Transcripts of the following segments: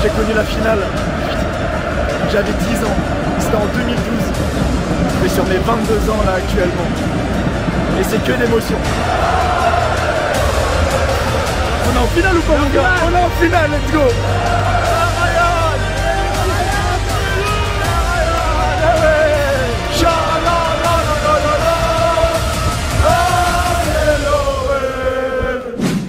j'ai connu la finale, j'avais 10 ans, c'était en 2012. Je suis sur mes 22 ans là actuellement. Et c'est que d'émotion. On est en finale ou pas mon gars? On est en finale, let's go!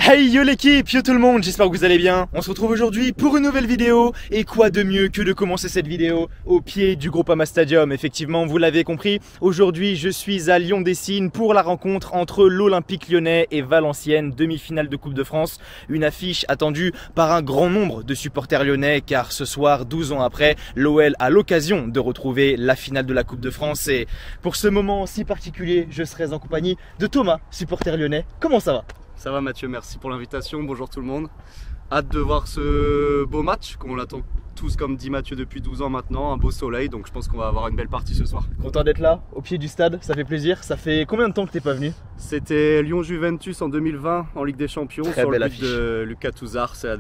Hey yo l'équipe, yo tout le monde, j'espère que vous allez bien. On se retrouve aujourd'hui pour une nouvelle vidéo. Et quoi de mieux que de commencer cette vidéo au pied du Groupama Stadium. Effectivement, vous l'avez compris, aujourd'hui je suis à Lyon-Dessines pour la rencontre entre l'Olympique Lyonnais et Valenciennes, demi-finale de Coupe de France. Une affiche attendue par un grand nombre de supporters lyonnais car ce soir, 12 ans après, l'OL a l'occasion de retrouver la finale de la Coupe de France. Et pour ce moment si particulier, je serai en compagnie de Thomas, supporter lyonnais. Comment ça va? Ça va Mathieu, merci pour l'invitation, bonjour tout le monde. Hâte de voir ce beau match, comme on l'attend tous comme dit Mathieu depuis 12 ans maintenant, un beau soleil, donc je pense qu'on va avoir une belle partie ce soir. Content d'être là, au pied du stade, ça fait plaisir. Ça fait combien de temps que t'es pas venu? C'était Lyon-Juventus en 2020 en Ligue des Champions, très sur belle le but affiche de Lucas Touzard. C'est la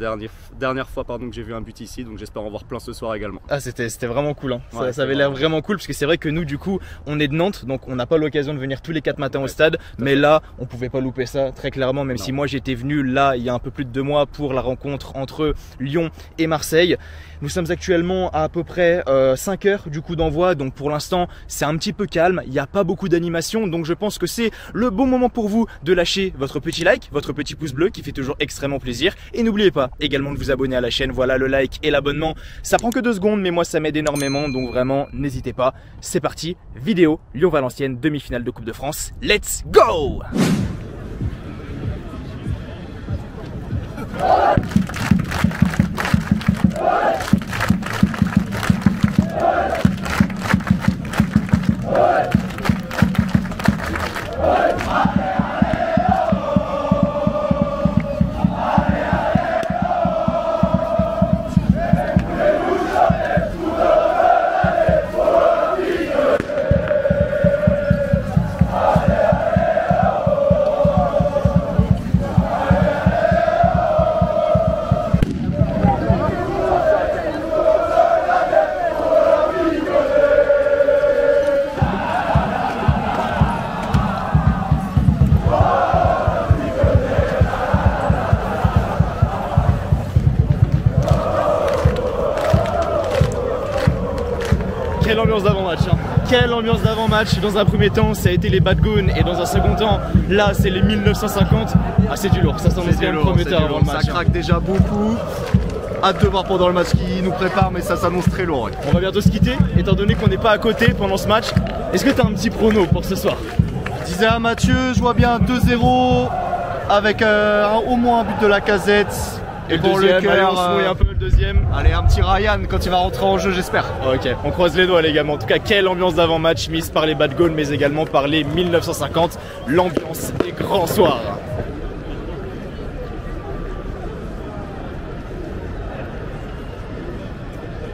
dernière fois que j'ai vu un but ici, donc j'espère en voir plein ce soir également. Ah c'était vraiment cool, hein. Ouais, ça avait l'air vraiment cool, parce que c'est vrai que nous du coup on est de Nantes, donc on n'a pas l'occasion de venir tous les 4 matins au stade, mais là on pouvait pas louper ça très clairement, même si moi j'étais venu là il y a un peu plus de 2 mois pour la rencontre entre Lyon et Marseille. Nous sommes actuellement à peu près 5 heures du coup d'envoi, donc pour l'instant c'est un petit peu calme, il n'y a pas beaucoup d'animation, donc je pense que c'est le bon moment pour vous de lâcher votre petit like, votre petit pouce bleu qui fait toujours extrêmement plaisir, et n'oubliez pas également de vous abonner à la chaîne. Voilà, le like et l'abonnement, ça prend que 2 secondes, mais moi ça m'aide énormément, donc vraiment n'hésitez pas. C'est parti, vidéo Lyon-Valenciennes, demi-finale de Coupe de France, let's go! Quelle ambiance d'avant-match, hein. Quelle ambiance d'avant-match. Dans un premier temps ça a été les Bad Goons et dans un second temps là c'est les 1950. Ah c'est du lourd, ça s'en est bien prometteur avant le match. Ça craque déjà beaucoup. Hâte de voir pendant le match qui nous prépare, mais ça s'annonce très lourd. Ouais. On va bientôt se quitter, étant donné qu'on n'est pas à côté pendant ce match. Est-ce que tu as un petit prono pour ce soir? Je disais à Mathieu, je vois bien 2-0 avec au moins un but de Lacazette. Et pour le deuxième, allez, on se mouille un peu le deuxième. Allez, un petit Ryan quand il va rentrer en jeu, j'espère. Ok, on croise les doigts les gars. En tout cas, quelle ambiance d'avant-match mise par les Bad Goals, mais également par les 1950. L'ambiance des grands soirs.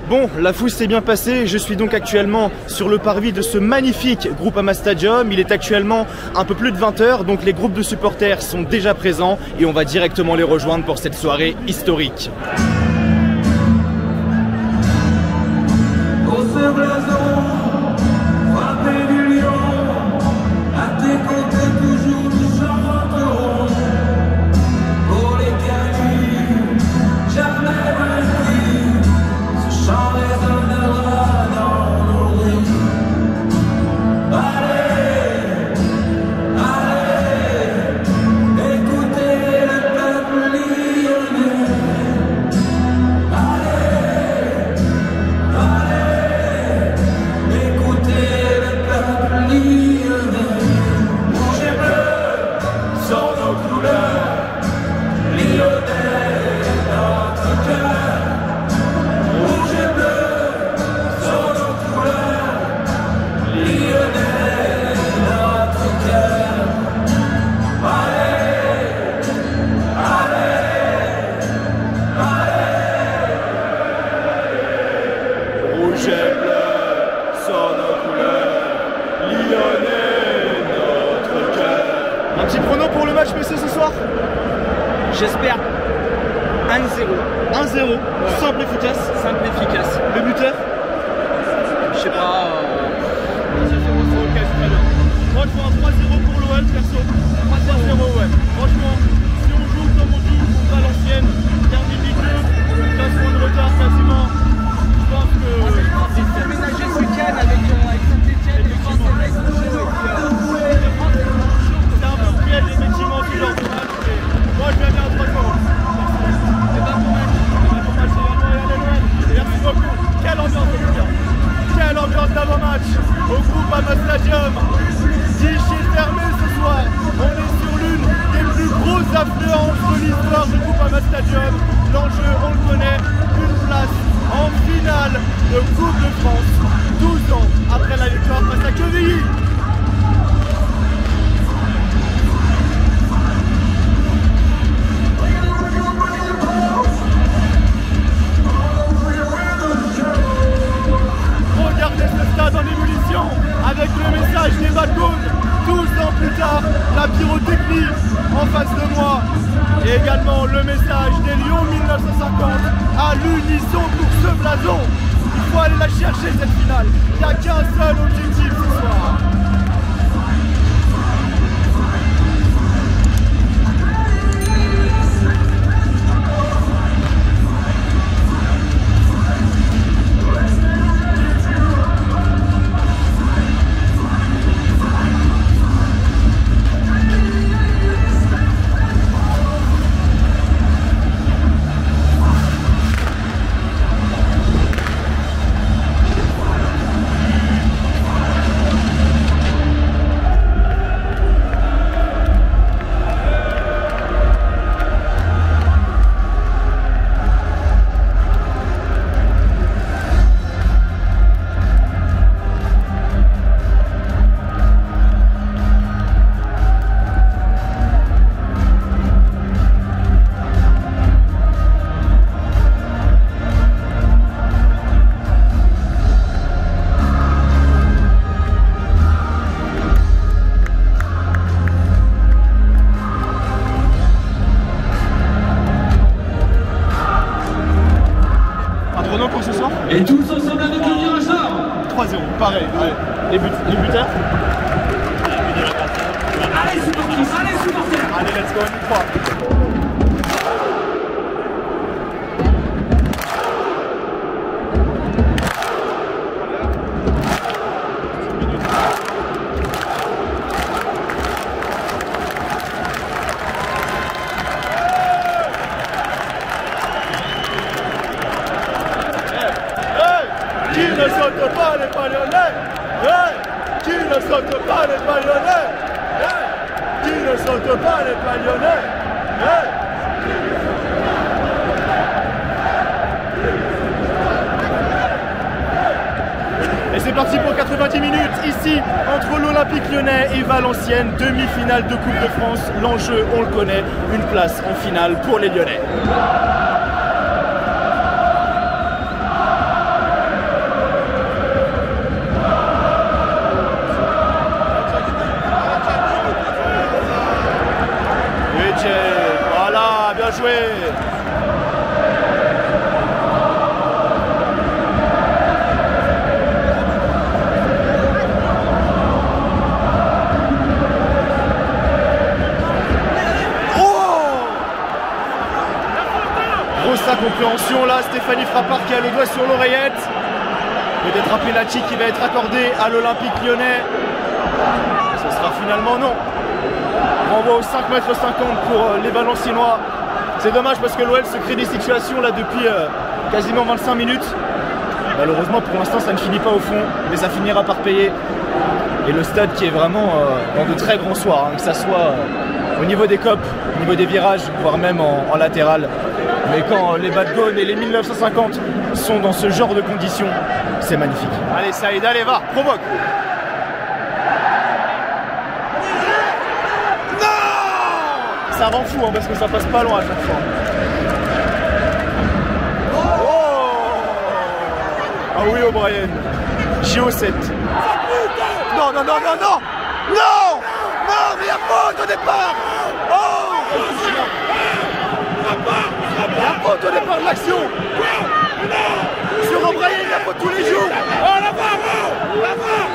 Bon, la fousse s'est bien passée, je suis donc actuellement sur le parvis de ce magnifique Groupama Stadium. Il est actuellement un peu plus de 20 h, donc les groupes de supporters sont déjà présents et on va directement les rejoindre pour cette soirée historique. Un petit prono pour le match, monsieur, ce soir? J'espère 1-0. Ouais. Simple, efficace. Simple, efficace. Le buteur? Je sais pas. Franchement, 3-0 pour l'OL, perso. 3-0, ouais. Franchement, si on joue comme on joue contre Valenciennes, dernier Ligue 2, 15 points de retard quasiment, je pense que. C'est aménagé ce week-end avec Saint-Etienne, les Français, c'est un peu piège, effectivement, ce genre de match. Mais moi, je viens bien à 3-0. C'est pas pour match. Merci beaucoup. Quelle ambiance, les gars. Quelle ambiance d'avant-match au Groupama Stadium. Guichet fermé ce soir. On est sur l'une des plus grosses affluences de l'histoire du Groupama Stadium. L'enjeu, on le connaît, une place en finale de Coupe de France. 12 ans après la victoire face à Quevilly. Regardez ce stade en ébullition avec le message des Badgons. 12 ans plus tard, la pyrotechnie en face de moi. Et également le message des Lions 1950 à l'unisson pour ce blason. Il faut aller la chercher cette finale. Il n'y a qu'un seul objectif ce soir. Et tous ensemble avec le virage là. 3-0, pareil. Allez. Les buteurs. Allez supporters. Allez, let's go, on y croit. Qui ne saute pas les Bayonnais? Qui ne saute pas les Bayonnais? Qui ne saute pas les Bayonnais? Et c'est parti pour 90 minutes ici entre l'Olympique Lyonnais et Valenciennes, demi-finale de Coupe de France. L'enjeu, on le connaît, une place en finale pour les Lyonnais. Voilà, bien joué. Grosse incompréhension là, Stéphanie Frappard qui a le doigt sur l'oreillette. Peut-être un penalty qui va être accordé à l'Olympique Lyonnais. Ce sera finalement non. Renvoi au 5,50 m pour les Valenciennois. C'est dommage parce que l'OL se crée des situations là depuis quasiment 25 minutes. Malheureusement pour l'instant ça ne finit pas au fond, mais ça finira par payer. Et le stade qui est vraiment dans de très grands soirs, que ça soit au niveau des copes, au niveau des virages, voire même en latéral. Mais quand les Badgons et les 1950 sont dans ce genre de conditions, c'est magnifique. Allez Saïd, allez va, provoque. Non! Ça rend fou hein, parce que ça passe pas loin à chaque fois. Oh! Ah oui O'Brien. JO7. Non, non, non, non, non! Non! Non, mais il y a faute au départ! Oh! La faute au départ de l'action. Sur Embrayer, il la faute tous les jours. Oh la barre, la barre.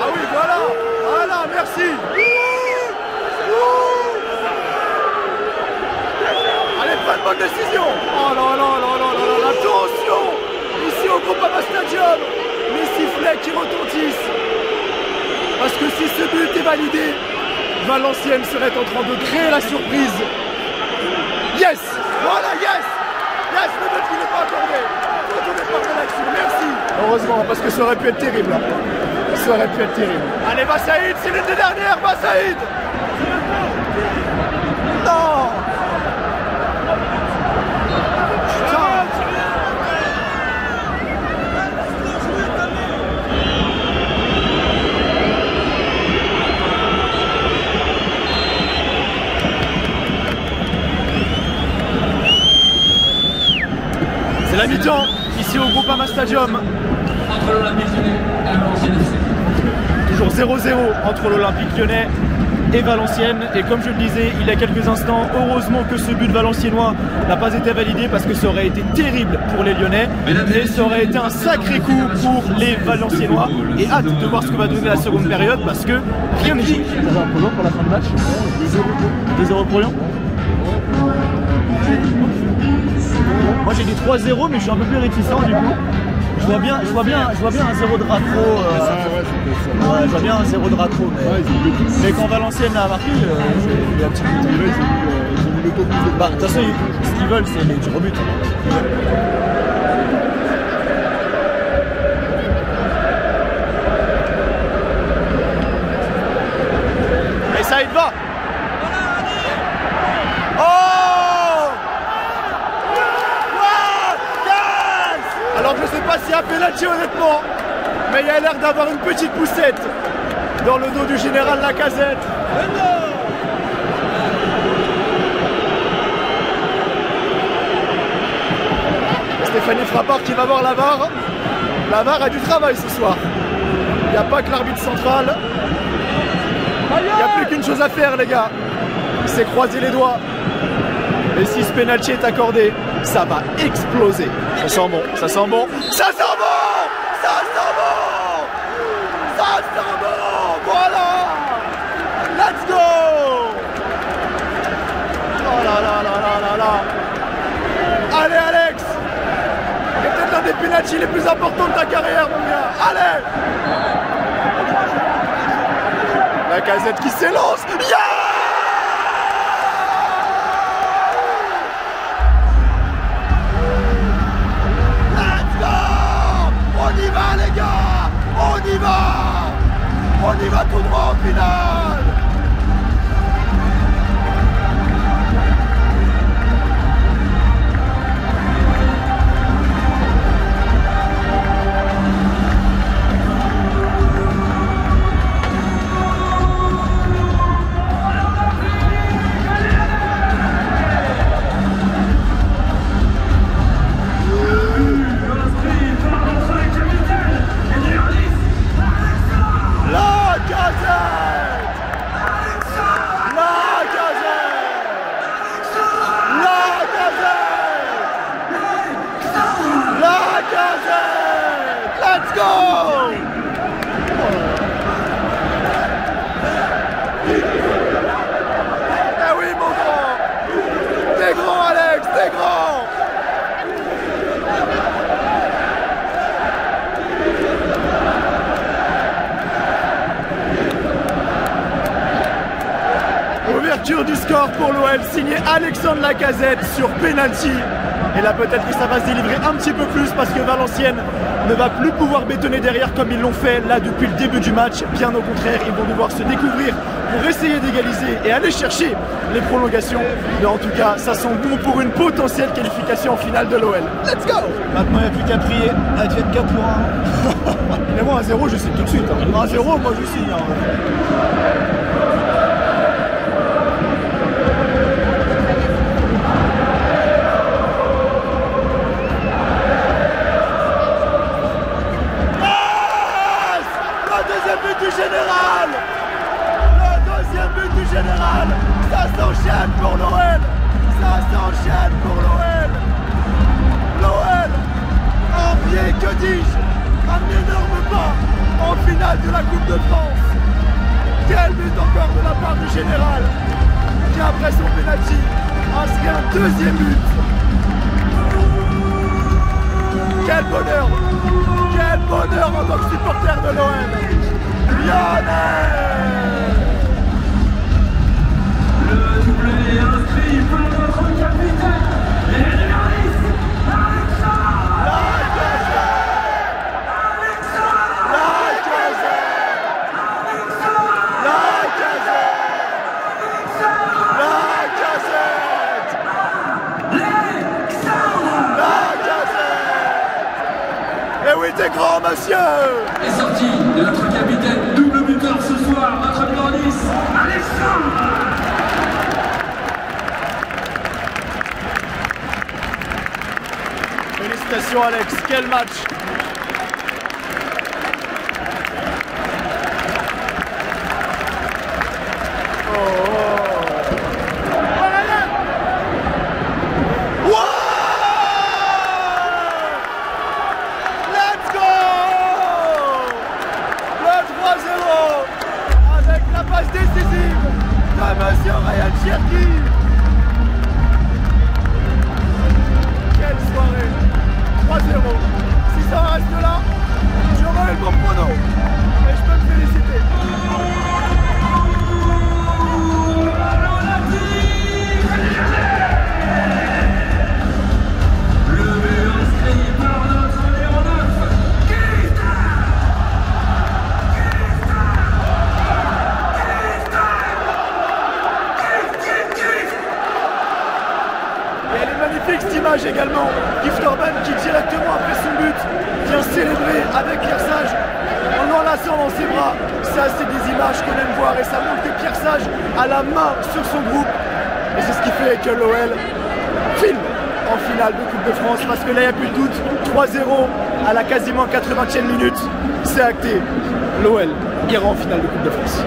Ah oui, voilà. Voilà, merci. Allez, pas de bonne décision. Oh là là là là là là, attention. Ici au Groupama Stadium, les sifflets qui retentissent. Parce que si ce but est validé, Valenciennes serait en train de créer la surprise. Yes! Voilà, yes! Yes, le but qui n'est pas accordé. Retournez par l'action, merci. Heureusement, parce que ça aurait pu être terrible. Ça aurait pu être terrible. Allez, Bassaïd, c'est l'une des dernières, Bassaïd! Non! C'est la mi-temps, ici au Groupama Stadium. Entre l'Olympique Lyonnais et Valenciennes FC. Toujours 0-0 entre l'Olympique Lyonnais et Valenciennes. Et comme je le disais il y a quelques instants, heureusement que ce but valenciennois n'a pas été validé parce que ça aurait été terrible pour les Lyonnais. Et ça aurait été un sacré coup pour les Valenciennois. Et hâte de voir ce que va donner la seconde période parce que rien n'est joué. Ça va un peu long pour la fin de match. 2-0 pour Lyon. Moi j'ai dit 3-0 mais je suis un peu plus réticent du coup. Je vois bien un 0 de Ratro. Ouais, je vois bien un 0 de Ratro. Mais quand Valenciennes a marqué, j'ai un petit peu. Bah, de toute façon, ce qu'ils veulent, c'est les tirs au but. Et ça, il va. Alors je sais pas s'il y a penalty honnêtement, mais il y a l'air d'avoir une petite poussette dans le dos du général Lacazette. Stéphanie Frappard qui va voir la VAR. La VAR a du travail ce soir. Il n'y a pas que l'arbitre central. Il n'y a plus qu'une chose à faire les gars. C'est croiser les doigts. Et si ce penalty est accordé, ça va exploser. Ça sent bon, ça sent bon, ça sent bon, ça sent bon, ça sent bon, voilà. Let's go. Oh là là là là là là. Allez Alex. C'est peut-être l'un des penaltys les plus importants de ta carrière mon gars. Allez. Lacazette qui s'élance. Yeah. On y va les gars, on y va tout droit au final. Let's go! Eh oui mon grand! T'es grand Alex, t'es grand! Ouverture du score pour l'OL, signé Alexandre Lacazette sur penalty. Et là peut-être que ça va se délivrer un petit peu plus parce que Valenciennes ne va plus pouvoir bétonner derrière comme ils l'ont fait là depuis le début du match. Bien au contraire, ils vont devoir se découvrir pour essayer d'égaliser et aller chercher les prolongations. Mais en tout cas, ça sent bon pour une potentielle qualification en finale de l'OL. Let's go! Maintenant, il n'y a plus qu'à prier. Advienne 4 pour 1. Mais moi, 1-0, je signe tout de suite. 1-0, moi, je signe. Général! Le deuxième but du général! Ça s'enchaîne pour l'OL! Ça ça s'enchaîne pour l'OL. L'OL, en pied, que dis-je, un énorme pas en finale de la Coupe de France. Quel but encore de la part du général, qui après son penalty inscrit un deuxième but. Quel bonheur en tant que supporter de l'OL. Lionel! Le doublé inscrit pour notre capitaine, les numéristes, Eh oui, t'es grand, monsieur! est sorti de notre capitaine, double buteur ce soir, notre numéro 10, Alexandre. Félicitations Alex, quel match! Décisive de monsieur Ryan Cherki. Quelle soirée. 3-0. Si ça reste là, j'aurai le bon prono. Et je peux me féliciter. Le but inscrit par notre numéro 9, Cette image également, Gift Orban qui directement après son but vient célébrer avec Pierre Sage en l'enlaçant dans ses bras. Ça c'est des images qu'on aime voir et ça montre que Pierre Sage a la main sur son groupe et c'est ce qui fait que l'OL file en finale de Coupe de France parce que là il n'y a plus de doute, 3-0 à la quasiment 80e minute, c'est acté, l'OL ira en finale de Coupe de France.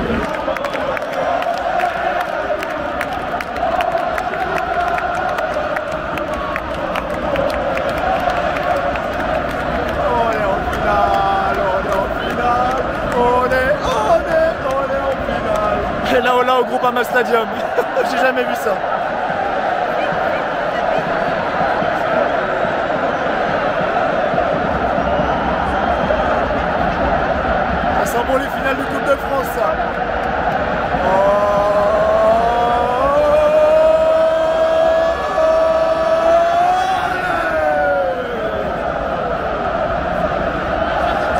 Et là au Groupama Stadium, j'ai jamais vu ça. Ça sent bon les finales de Coupe de France ça.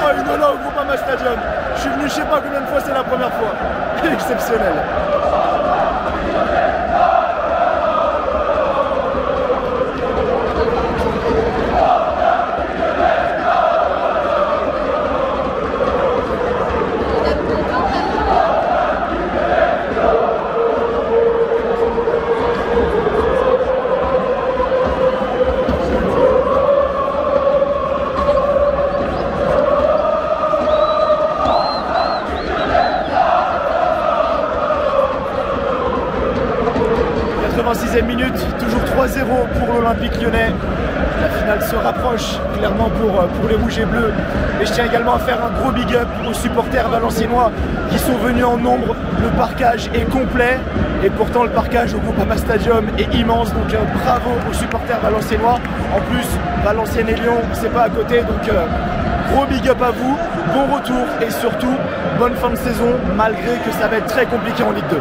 Oh une ola au Groupama Stadium. Je suis venu je sais pas combien de fois, c'est la première fois. Exceptionnel. Minute, toujours 3-0 pour l'Olympique Lyonnais. La finale se rapproche clairement pour les Rouges et Bleus. Et je tiens également à faire un gros big up aux supporters valenciennois qui sont venus en nombre. Le parquage est complet et pourtant le parquage au Groupama Stadium est immense. Donc bravo aux supporters valenciennois. En plus, Valenciennes et Lyon, c'est pas à côté. Donc gros big up à vous, bon retour et surtout bonne fin de saison malgré que ça va être très compliqué en Ligue 2.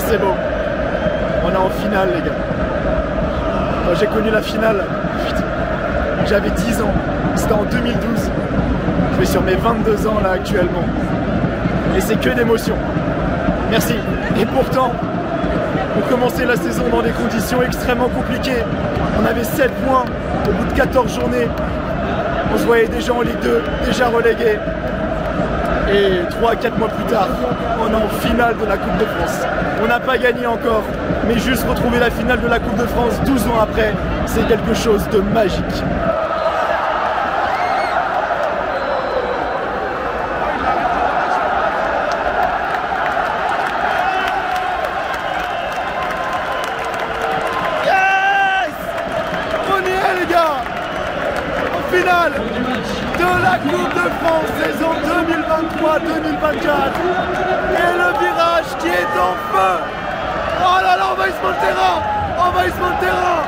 C'est beau. On est en finale les gars. Quand j'ai connu la finale, j'avais 10 ans. C'était en 2012. Je vais sur mes 22 ans là actuellement. Et c'est que d'émotion. Merci. Et pourtant, on commençait la saison dans des conditions extrêmement compliquées. On avait 7 points au bout de 14 journées. On se voyait déjà en Ligue 2, déjà relégués. Et 3 à 4 mois plus tard, on est en finale de la Coupe de France. On n'a pas gagné encore, mais juste retrouver la finale de la Coupe de France 12 ans après, c'est quelque chose de magique. Finale de la Coupe de France saison 2023-2024 et le virage qui est en feu. Oh là là, envahissement de terrain, envahissement de terrain.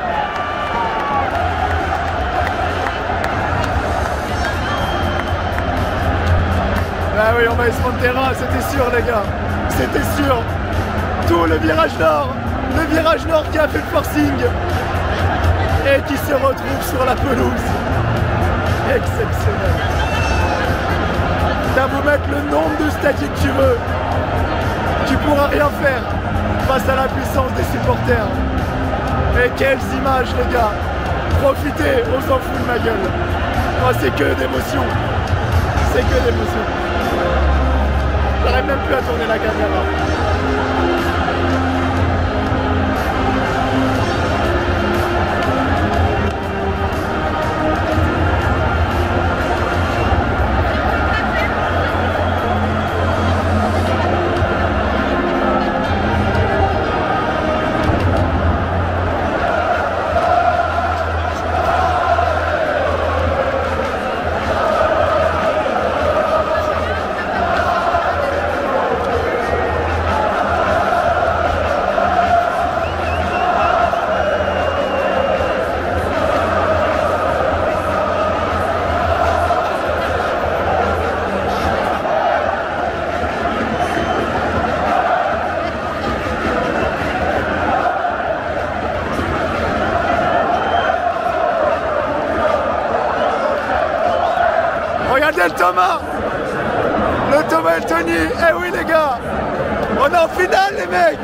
Ah oui, envahissement de terrain, c'était sûr les gars, c'était sûr. Tout le virage nord qui a fait le forcing et qui se retrouve sur la pelouse. Exceptionnel. T'as beau mettre le nombre de stadiers que tu veux, tu pourras rien faire face à la puissance des supporters. Et quelles images les gars. Profitez, on s'en fout de ma gueule. Oh, c'est que d'émotion. C'est que d'émotion. J'arrive même plus à tourner la caméra. Regardez le Thomas et le Tony. Eh oui les gars, on est en finale les mecs.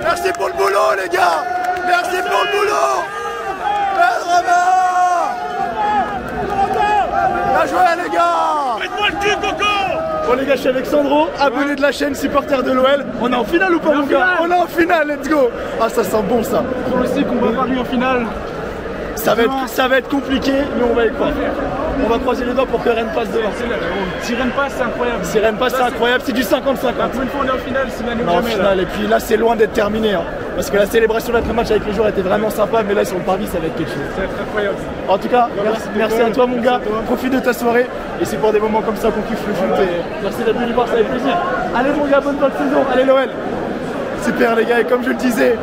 Merci pour le boulot les gars. Merci pour le boulot. Bien joué les gars. Faites-moi le cul, Coco. Bon les gars, je suis avec Sandro, abonné de la chaîne, supporter de l'OL. On est en finale ou pas mon gars? On est en finale, let's go. Ah ça sent bon ça. On le sait qu'on va Paris en finale. Ça va être compliqué, mais on va y croire. On va croiser les doigts pour que Rennes passe devant. Si Rennes passe, c'est incroyable. Si Rennes passe, c'est incroyable, c'est du 50-50. Pour une fois, on est en finale, c'est l'année On est en finale, et puis là, c'est loin d'être terminé. Hein. Parce que la célébration d'après-match avec les joueurs était vraiment sympa, mais là, sur le parvis, ça va être quelque chose. Ça va être incroyable. En tout cas, merci à toi, mon gars. Profite de ta soirée. Et c'est pour des moments comme ça qu'on kiffe le foot. Et merci d'être venu voir, ça avec plaisir. Allez, mon gars, bonne saison. Allez, l'OL. Super, les gars, et comme je le disais,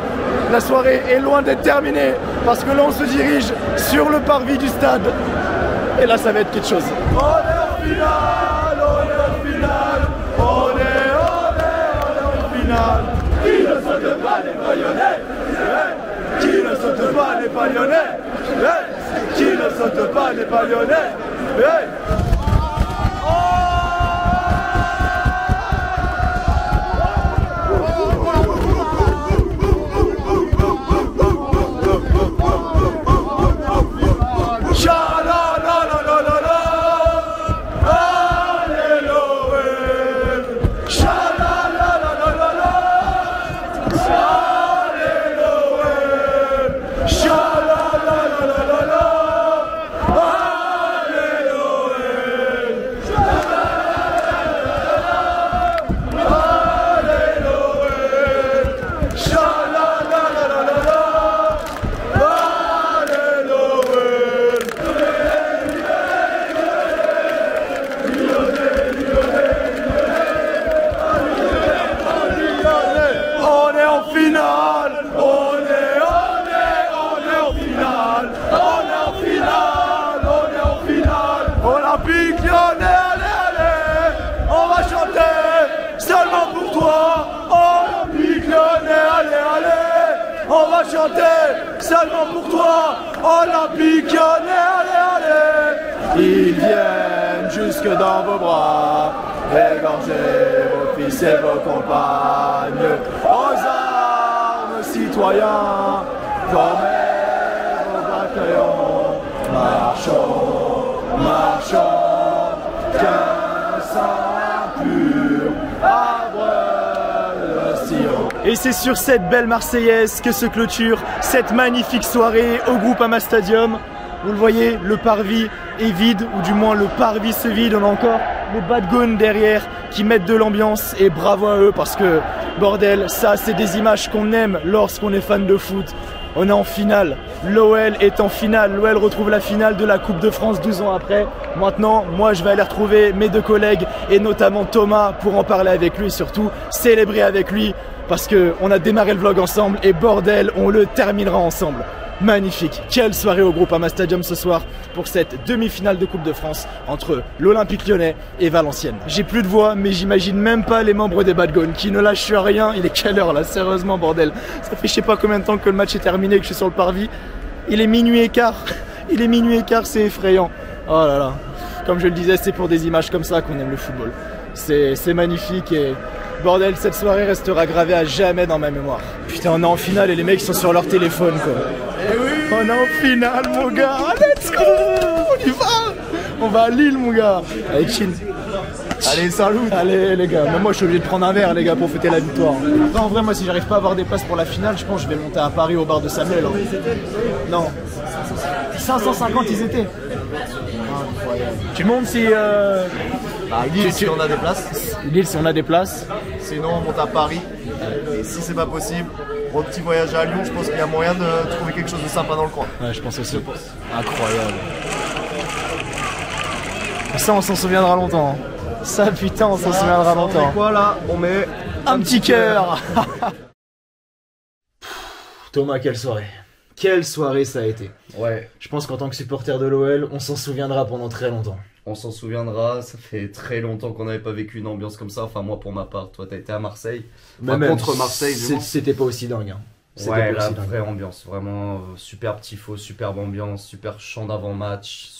la soirée est loin d'être terminée. Parce que là, on se dirige sur le parvis du stade. Et là, ça va être quelque chose. On est en finale, on est en finale, on est en finale. Qui ne saute pas les Bayonnais? Qui ne saute pas les Bayonnais? Qui ne saute pas les Bayonnais? seulement pour toi, Olympique Lyonnais, allez, allez. Ils viennent jusque dans vos bras, égorger vos fils et vos compagnes, aux armes citoyens, formez vos bataillons, marchons, marchons, qu'un sang impur abreuve le sillon. Et c'est sur cette belle Marseillaise que se clôture cette magnifique soirée au Groupama Stadium. Vous le voyez, le parvis est vide, ou du moins le parvis se vide. On a encore les Bad Goons derrière qui mettent de l'ambiance, et bravo à eux parce que, bordel, ça c'est des images qu'on aime lorsqu'on est fan de foot. On est en finale, l'OL est en finale, l'OL retrouve la finale de la Coupe de France 12 ans après. Maintenant, moi je vais aller retrouver mes deux collègues et notamment Thomas pour en parler avec lui et surtout célébrer avec lui parce qu'on a démarré le vlog ensemble et bordel, on le terminera ensemble. Magnifique, quelle soirée au Groupama Stadium ce soir pour cette demi-finale de Coupe de France entre l'Olympique Lyonnais et Valenciennes. J'ai plus de voix mais j'imagine même pas les membres des Bad Goons qui ne lâchent rien. Il est quelle heure là, sérieusement bordel. Ça fait je sais pas combien de temps que le match est terminé, que je suis sur le parvis. Il est minuit et quart, il est minuit et quart, c'est effrayant. Oh là là, comme je le disais, c'est pour des images comme ça qu'on aime le football. C'est magnifique et bordel, cette soirée restera gravée à jamais dans ma mémoire. Putain, on est en finale et les mecs sont sur leur téléphone quoi. Eh oui, on est en finale mon gars, let's go, on y va. On va à Lille mon gars. Allez chin. Allez salut. Allez les gars, même moi je suis obligé de prendre un verre les gars pour fêter la victoire. Après, en vrai moi si j'arrive pas à avoir des places pour la finale, je pense que je vais monter à Paris au bar de Samuel. Non. 550 ils étaient. Incroyable. Tu montes si Lille si on a des places. Lille si on a des places. Sinon on monte à Paris. Et si c'est pas possible, pour un petit voyage à Lyon, je pense qu'il y a moyen de trouver quelque chose de sympa dans le coin. Ouais je pense aussi. Incroyable. Ça on s'en souviendra longtemps. Ça putain on s'en souviendra longtemps. On met quoi là? On met un petit cœur. Thomas, quelle soirée. Quelle soirée ça a été. Ouais. Je pense qu'en tant que supporter de l'OL, on s'en souviendra pendant très longtemps. On s'en souviendra, ça fait très longtemps qu'on n'avait pas vécu une ambiance comme ça. Enfin, moi pour ma part, toi t'as été à Marseille. Enfin, contre Marseille, c'était pas aussi dingue. Hein. Ouais, la vraie ambiance. Vraiment superbe tifo, superbe ambiance, super chant d'avant-match.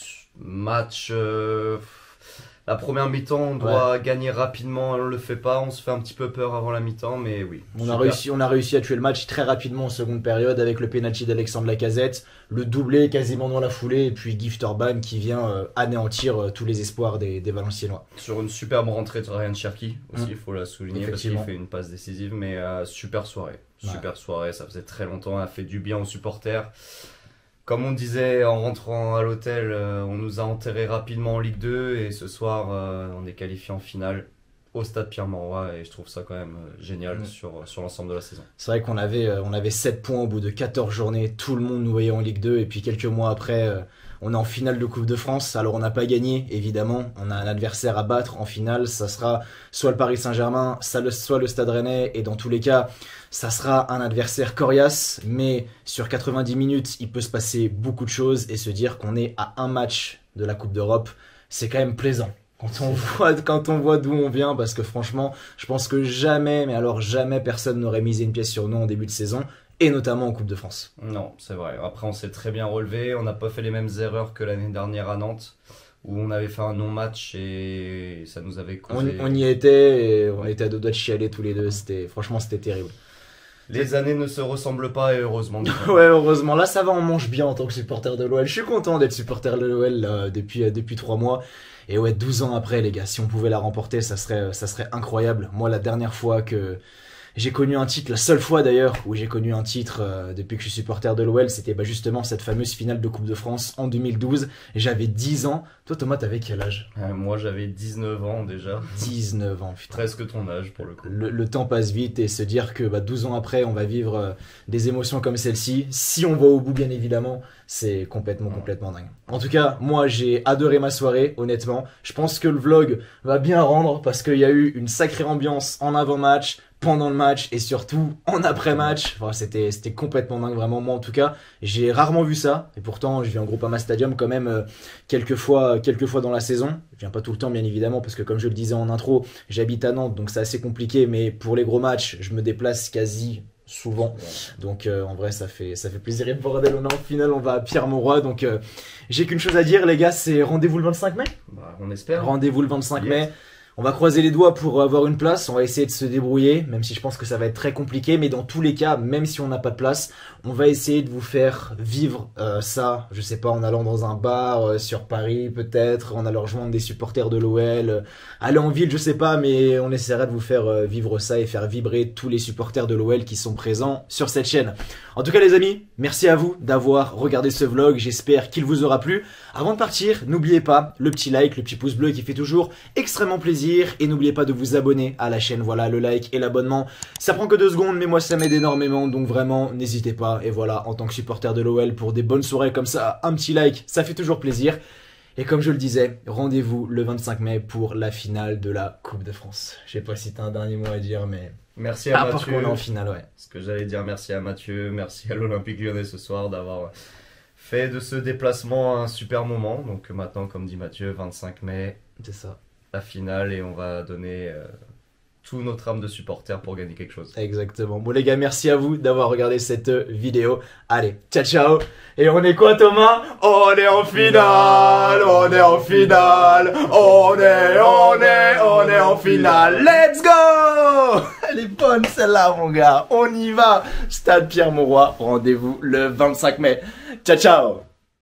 La première mi-temps, on doit gagner rapidement, on le fait pas, on se fait un petit peu peur avant la mi-temps, mais oui. On a réussi à tuer le match très rapidement en seconde période avec le penalty d'Alexandre Lacazette, le doublé quasiment dans la foulée, et puis Gift Orban qui vient anéantir tous les espoirs des Valenciennois. Sur une superbe rentrée de Ryan Cherki aussi, il faut la souligner parce qu'il fait une passe décisive, mais super soirée. Super soirée, ça faisait très longtemps, on a fait du bien aux supporters. Comme on disait en rentrant à l'hôtel, on nous a enterrés rapidement en Ligue 2 et ce soir on est qualifié en finale au stade Pierre-Mauroy et je trouve ça quand même génial sur l'ensemble de la saison. C'est vrai qu'on avait 7 points au bout de 14 journées, tout le monde nous voyait en Ligue 2 et puis quelques mois après on est en finale de Coupe de France. Alors on n'a pas gagné évidemment, on a un adversaire à battre en finale, ça sera soit le Paris Saint-Germain, soit le Stade Rennais et dans tous les cas ça sera un adversaire coriace, mais sur 90 minutes, il peut se passer beaucoup de choses et se dire qu'on est à un match de la Coupe d'Europe, c'est quand même plaisant. Quand on voit d'où on vient, parce que franchement, je pense que jamais, mais alors jamais personne n'aurait misé une pièce sur nous en début de saison, et notamment en Coupe de France. Non, c'est vrai. Après, on s'est très bien relevé, on n'a pas fait les mêmes erreurs que l'année dernière à Nantes, où on avait fait un non-match et ça nous avait causé... On y était, et on était à deux doigts de chialer tous les deux, franchement c'était terrible. Les années ne se ressemblent pas et heureusement. Ouais, heureusement. Là, ça va, on mange bien en tant que supporter de l'OL. Je suis content d'être supporter de l'OL depuis 3 mois. Et ouais, 12 ans après, les gars, si on pouvait la remporter, ça serait incroyable. Moi, la dernière fois que j'ai connu un titre, la seule fois d'ailleurs où j'ai connu un titre depuis que je suis supporter de l'OL, c'était justement cette fameuse finale de Coupe de France en 2012. J'avais 10 ans. Toi, Thomas, t'avais quel âge? Moi, j'avais 19 ans déjà. 19 ans, putain. Presque ton âge pour le coup. Le temps passe vite et se dire que 12 ans après, on va vivre des émotions comme celle-ci. Si on va au bout, bien évidemment, c'est complètement dingue. En tout cas, moi, j'ai adoré ma soirée, honnêtement. Je pense que le vlog va bien rendre parce qu'il y a eu une sacrée ambiance en avant-match, pendant le match et surtout en après-match. Enfin, c'était complètement dingue, vraiment. Moi, en tout cas, j'ai rarement vu ça. Et pourtant, je viens au Groupama Stadium quand même quelques fois dans la saison. Je viens pas tout le temps, bien évidemment, parce que comme je le disais en intro, j'habite à Nantes, donc c'est assez compliqué. Mais pour les gros matchs, je me déplace quasi souvent. Donc en vrai ça fait plaisir. Et bordel, on est en finale, on va à Pierre-Mauroy. Donc j'ai qu'une chose à dire les gars, c'est rendez-vous le 25 mai. Bah, on espère. Rendez-vous le 25 mai. On va croiser les doigts pour avoir une place, on va essayer de se débrouiller, même si je pense que ça va être très compliqué, mais dans tous les cas, même si on n'a pas de place, on va essayer de vous faire vivre ça, je sais pas, en allant dans un bar sur Paris peut-être, en allant rejoindre des supporters de l'OL, aller en ville, je sais pas, mais on essaiera de vous faire vivre ça et faire vibrer tous les supporters de l'OL qui sont présents sur cette chaîne. En tout cas les amis, merci à vous d'avoir regardé ce vlog, j'espère qu'il vous aura plu. Avant de partir, n'oubliez pas le petit like, le petit pouce bleu qui fait toujours extrêmement plaisir. Et n'oubliez pas de vous abonner à la chaîne, voilà, le like et l'abonnement, ça prend que 2 secondes mais moi ça m'aide énormément, donc vraiment n'hésitez pas. Et voilà, en tant que supporter de l'OL, pour des bonnes soirées comme ça, un petit like, ça fait toujours plaisir. Et comme je le disais, rendez-vous le 25 mai pour la finale de la Coupe de France. Je sais pas si t'as un dernier mot à dire, mais... Merci à Mathieu. Parce qu'on est en finale, ouais. Ce que j'allais dire, merci à Mathieu, merci à l'Olympique Lyonnais ce soir d'avoir fait de ce déplacement un super moment. Donc maintenant, comme dit Mathieu, 25 mai, c'est ça. La finale, et on va donner tout notre âme de supporter pour gagner quelque chose. Exactement. Bon les gars, merci à vous d'avoir regardé cette vidéo. Allez, ciao ciao. Et on est quoi Thomas? On est en finale, on est en finale, on est en finale. Let's go. Elle est bonne celle-là mon gars. On y va. Stade Pierre-Mauroy, rendez-vous le 25 mai. Ciao ciao.